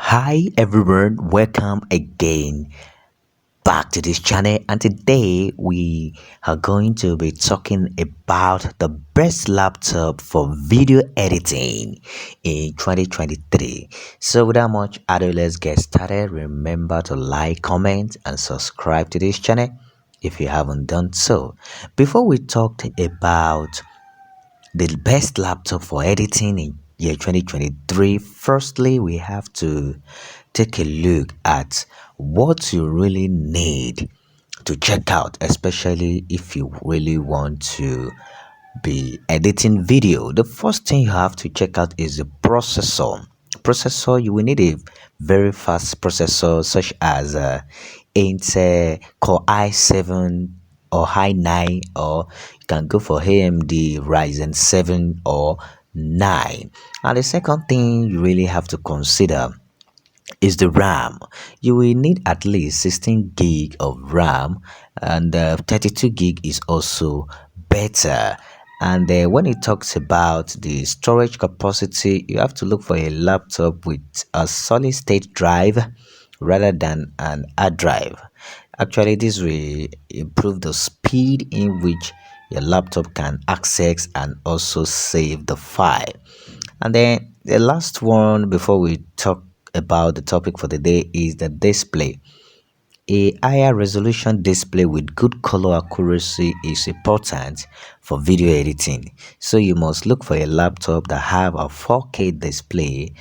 Hi everyone, welcome again back to this channel, and today we are going to be talking about the best laptop for video editing in 2023. So without much ado, let's get started. Remember to like, comment and subscribe to this channel if you haven't done so. Before we talked about the best laptop for editing in year 2023, firstly we have to take a look at what you really need to check out, especially if you really want to be editing video. The first thing you have to check out is the processor. You will need a very fast processor such as Intel Core i7 or i9, or you can go for AMD Ryzen 7 or 9. And the second thing you really have to consider is the RAM. You will need at least 16 gig of RAM, and 32 gig is also better. And when it talks about the storage capacity, you have to look for a laptop with a solid state drive rather than an hard drive. Actually, this will improve the speed in which your laptop can access and also save the file. And then the last one before we talk about the topic for the day is the display. A higher resolution display with good color accuracy is important for video editing. So you must look for a laptop that have a 4K display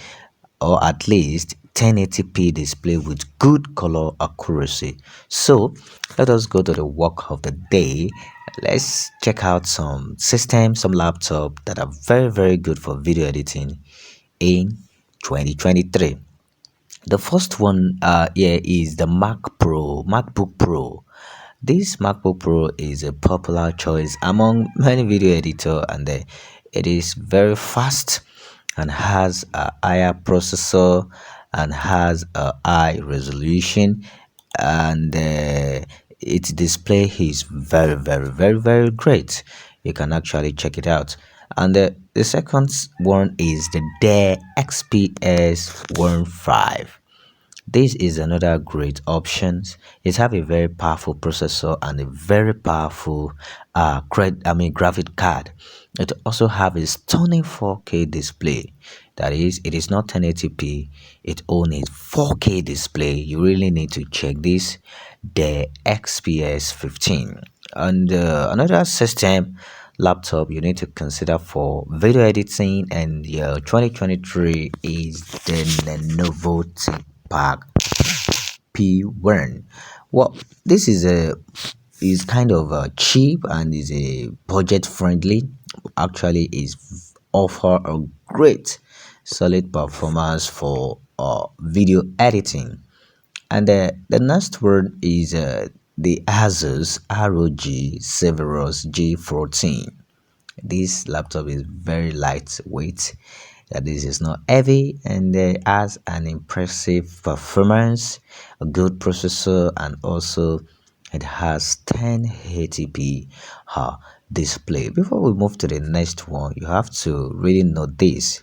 or at least 1080p display with good color accuracy. So let us go to the work of the day. Let's check out some systems, some laptop that are very good for video editing in 2023. The first one here is the MacBook Pro. This MacBook Pro is a popular choice among many video editor, and it is very fast and has a higher processor and has a high resolution, and its display is very great. You can actually check it out. And the second one is the Dell XPS 15. This is another great option. It have a very powerful processor and a very powerful graphic card. It also have a stunning 4K display. That is, it is not 1080p. It only 4K display. You really need to check this. The XPS 15. And another system laptop you need to consider for video editing and your 2023 is the Lenovo ThinkPad P1. Well, this is kind of cheap and is a budget friendly. Actually, is offer a great solid performance for video editing. And the next one is the Asus ROG Severus G14. This laptop is very lightweight. That this is not heavy, and has an impressive performance, a good processor, and also it has 1080p display. Before we move to the next one, you have to really know this.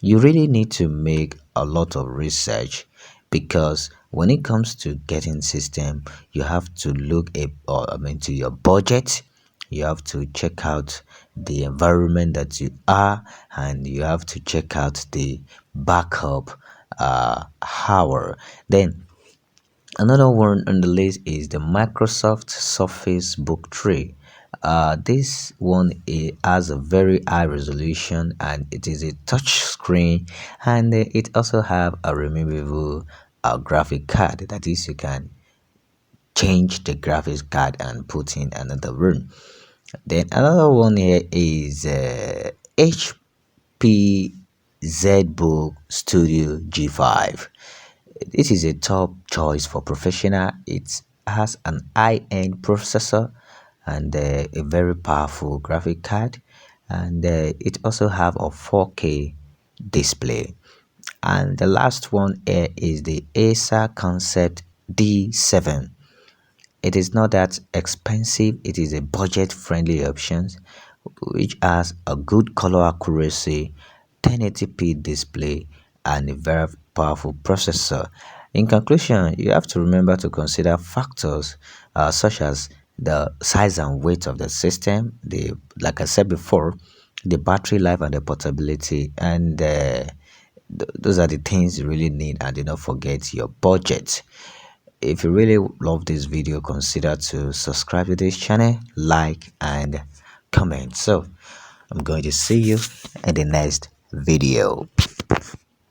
You really need to make a lot of research, because when it comes to getting system, you have to look to your budget. You have to check out the environment that you are, and you have to check out the backup hour. Then another one on the list is the Microsoft Surface Book 3. This one, it has a very high resolution, and it is a touch screen, and it also have a removable graphic card. That is, you can change the graphics card and put in another room. Then another one here is HP ZBook Studio G5. This is a top choice for professional. It has an high-end processor and a very powerful graphic card, and it also have a 4K display. And the last one here is the Acer Concept D7. It is not that expensive. It is a budget-friendly option which has a good color accuracy, 1080p display, and a very powerful processor. In conclusion, you have to remember to consider factors such as the size and weight of the system, the like I said before, the battery life and the portability, and those are the things you really need. And do not forget your budget. If you really love this video, consider to subscribe to this channel, like and comment. So I'm going to see you in the next video.